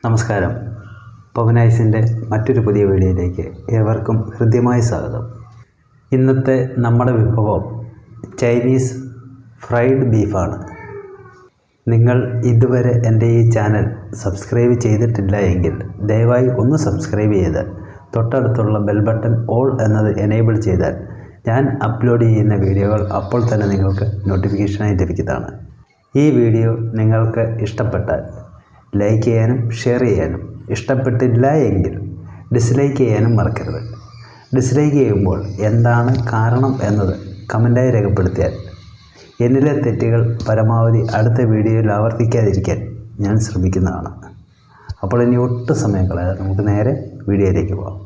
നമസ്കാരം. പവനായിസിൻ്റെ മറ്റൊരു പുതിയ വീഡിയോയിലേക്ക് ഏവർക്കും ഹൃദ്യമായ സ്വാഗതം. ഇന്നത്തെ നമ്മുടെ വിഭവം ചൈനീസ് ഫ്രൈഡ് ബീഫാണ്. നിങ്ങൾ ഇതുവരെ എൻ്റെ ഈ ചാനൽ സബ്സ്ക്രൈബ് ചെയ്തിട്ടില്ല എങ്കിൽ ദയവായി ഒന്ന് സബ്സ്ക്രൈബ് ചെയ്ത് തൊട്ടടുത്തുള്ള ബെൽ ബട്ടൺ ഓൾ എന്നത് എനേബിൾ ചെയ്താൽ ഞാൻ അപ്ലോഡ് ചെയ്യുന്ന വീഡിയോകൾ അപ്പോൾ തന്നെ നിങ്ങൾക്ക് നോട്ടിഫിക്കേഷനായി ലഭിക്കുന്നതാണ്. ഈ വീഡിയോ നിങ്ങൾക്ക് ഇഷ്ടപ്പെട്ടാൽ ലൈക്ക് ചെയ്യാനും ഷെയർ ചെയ്യാനും, ഇഷ്ടപ്പെട്ടില്ല എങ്കിൽ ഡിസ്ലൈക്ക് ചെയ്യാനും മറക്കരുത്. ഡിസ്ലൈക്ക് ചെയ്യുമ്പോൾ എന്താണ് കാരണം എന്നത് കമൻറ്റായി രേഖപ്പെടുത്തിയാൽ എന്നിലെ തെറ്റുകൾ പരമാവധി അടുത്ത വീഡിയോയിൽ ആവർത്തിക്കാതിരിക്കാൻ ഞാൻ ശ്രമിക്കുന്നതാണ്. അപ്പോൾ ഇനി ഒട്ടും സമയം കളയാതെ നമുക്ക് നേരെ വീഡിയോയിലേക്ക് പോകാം.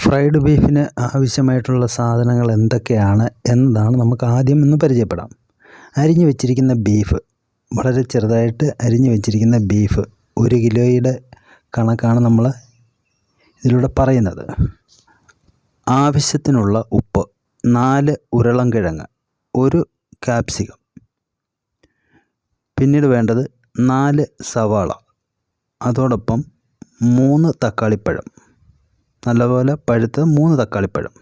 ഫ്രൈഡ് ബീഫിന് ആവശ്യമായിട്ടുള്ള സാധനങ്ങൾ എന്തൊക്കെയാണ് എന്നതാണ് നമുക്ക് ആദ്യം ഒന്ന് പരിചയപ്പെടാം. അരിഞ്ഞു വെച്ചിരിക്കുന്ന ബീഫ്, വളരെ ചെറുതായിട്ട് അരിഞ്ഞു വെച്ചിരിക്കുന്ന ബീഫ് 1 കിലോയുടെ കണക്കാണ് നമ്മൾ ഇതിലൂടെ പറയുന്നത്. ആവശ്യത്തിനുള്ള ഉപ്പ്, 4 ഉരുളൻകിഴങ്ങ്, 1 ക്യാപ്സിക്കം, പിന്നീട് വേണ്ടത് 4 സവാള, അതോടൊപ്പം 3 തക്കാളിപ്പഴം, നല്ലപോലെ പഴുത്ത 3 തക്കാളിപ്പഴം,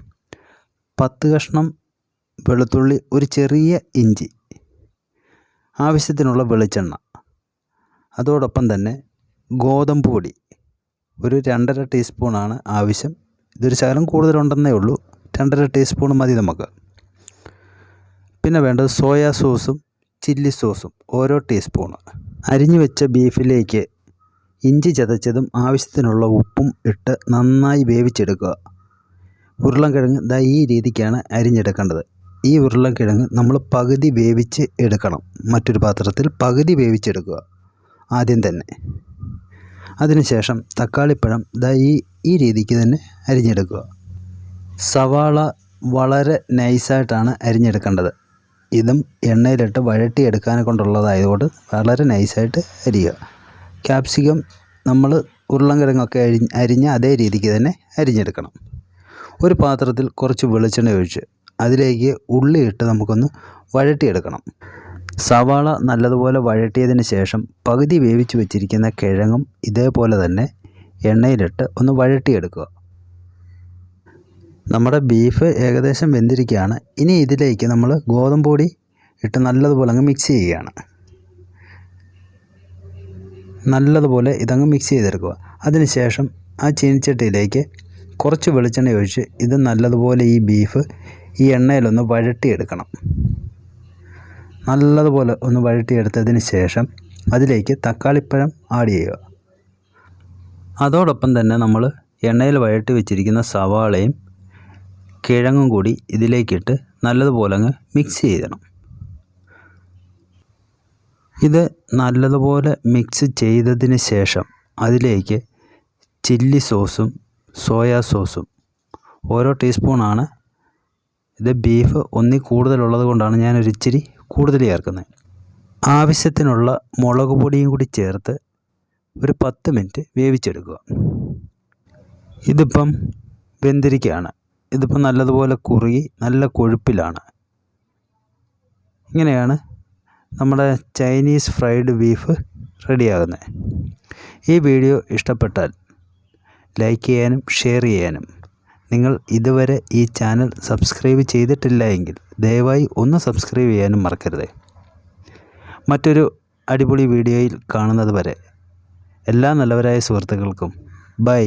10 കഷ്ണം വെളുത്തുള്ളി, ഒരു ചെറിയ ഇഞ്ചി, ആവശ്യത്തിനുള്ള വെളിച്ചെണ്ണ, അതോടൊപ്പം തന്നെ ഗോതമ്പ് പൊടി ഒരു 2.5 ടീസ്പൂണാണ് ആവശ്യം. ഇതൊരു ശകലം കൂടുതലുണ്ടെന്നേ ഉള്ളൂ, 2.5 ടീസ്പൂൺ മതി നമുക്ക്. പിന്നെ വേണ്ടത് സോയാ സോസും ചില്ലി സോസും ഓരോ ടീസ്പൂണ്. അരിഞ്ഞു വെച്ച ബീഫിലേക്ക് ഇഞ്ചി ചതച്ചതും ആവശ്യത്തിനുള്ള ഉപ്പും ഇട്ട് നന്നായി വേവിച്ചെടുക്കുക. ഉരുളൻകിഴങ്ങ് ഈ രീതിക്കാണ് അരിഞ്ഞെടുക്കേണ്ടത്. ഈ ഉരുളൻകിഴങ്ങ് നമ്മൾ പകുതി വേവിച്ച് എടുക്കണം. മറ്റൊരു പാത്രത്തിൽ പകുതി വേവിച്ചെടുക്കുക ആദ്യം തന്നെ. അതിനുശേഷം തക്കാളിപ്പഴം ഈ രീതിക്ക് തന്നെ അരിഞ്ഞെടുക്കുക. സവാള വളരെ നൈസായിട്ടാണ് അരിഞ്ഞെടുക്കേണ്ടത്. ഇതും എണ്ണയിലിട്ട് വഴട്ടിയെടുക്കാനെ കൊണ്ടുള്ളതായതുകൊണ്ട് വളരെ നൈസായിട്ട് അരിയുക. ക്യാപ്സിക്കം നമ്മൾ ഉരുളൻകിഴങ്ങൊക്കെ അരിഞ്ഞ അതേ രീതിക്ക് തന്നെ അരിഞ്ഞെടുക്കണം. ഒരു പാത്രത്തിൽ കുറച്ച് വെളിച്ചെണ്ണ ഒഴിച്ച് അതിലേക്ക് ഉള്ളിയിട്ട് നമുക്കൊന്ന് വഴട്ടിയെടുക്കണം. സവാള നല്ലതുപോലെ വഴട്ടിയതിന് ശേഷം പകുതി വേവിച്ച് വെച്ചിരിക്കുന്ന കിഴങ്ങും ഇതേപോലെ തന്നെ എണ്ണയിലിട്ട് ഒന്ന് വഴട്ടിയെടുക്കുക. നമ്മുടെ ബീഫ് ഏകദേശം വെന്തിരിക്കുകയാണ്. ഇനി ഇതിലേക്ക് നമ്മൾ ഗോതമ്പ് പൊടി ഇട്ട് നല്ലതുപോലെ അങ്ങ് മിക്സ് ചെയ്യുകയാണ്. നല്ലതുപോലെ ഇതങ്ങ് മിക്സ് ചെയ്തെടുക്കുക. അതിനുശേഷം ആ ചീനിച്ചട്ടിയിലേക്ക് കുറച്ച് വെളിച്ചെണ്ണ ഒഴിച്ച് ഇത് നല്ലതുപോലെ ഈ ബീഫ് ഈ എണ്ണയിലൊന്ന് വഴട്ടിയെടുക്കണം. നല്ലതുപോലെ ഒന്ന് വഴട്ടിയെടുത്തതിന് ശേഷം അതിലേക്ക് തക്കാളിപ്പഴം ആഡ് ചെയ്യുക. അതോടൊപ്പം തന്നെ നമ്മൾ എണ്ണയിൽ വഴട്ടി വെച്ചിരിക്കുന്ന സവാളയും കിഴങ്ങും കൂടി ഇതിലേക്കിട്ട് നല്ലതുപോലെ അങ്ങ് മിക്സ് ചെയ്യണം. ഇത് നല്ലതുപോലെ മിക്സ് ചെയ്തതിന് ശേഷം അതിലേക്ക് ചില്ലി സോസും സോയാ സോസും ഓരോ ടീസ്പൂണാണ്. ഇത് ബീഫ് ഒന്നിൽ കൂടുതലുള്ളത് കൊണ്ടാണ് ഞാനൊരു ഇച്ചിരി കൂടുതൽ ചേർക്കുന്നത്. ആവശ്യത്തിനുള്ള മുളക് പൊടിയും കൂടി ചേർത്ത് ഒരു 10 മിനിറ്റ് വേവിച്ചെടുക്കുക. ഇതിപ്പം വെന്തിരിക്കുകയാണ്. ഇതിപ്പം നല്ലതുപോലെ കുറുകി നല്ല കൊഴുപ്പിലാണ്. ഇങ്ങനെയാണ് നമ്മുടെ ചൈനീസ് ഫ്രൈഡ് ബീഫ് റെഡിയാകുന്നത്. ഈ വീഡിയോ ഇഷ്ടപ്പെട്ടാൽ ലൈക്ക് ചെയ്യാനും ഷെയർ ചെയ്യാനും, നിങ്ങൾ ഇതുവരെ ഈ ചാനൽ സബ്സ്ക്രൈബ് ചെയ്തിട്ടില്ല എങ്കിൽ ദയവായി ഒന്ന് സബ്സ്ക്രൈബ് ചെയ്യാനും മറക്കരുത്. മറ്റൊരു അടിപൊളി വീഡിയോയിൽ കാണുന്നത് വരെ എല്ലാ നല്ലവരായ സുഹൃത്തുക്കൾക്കും ബൈ.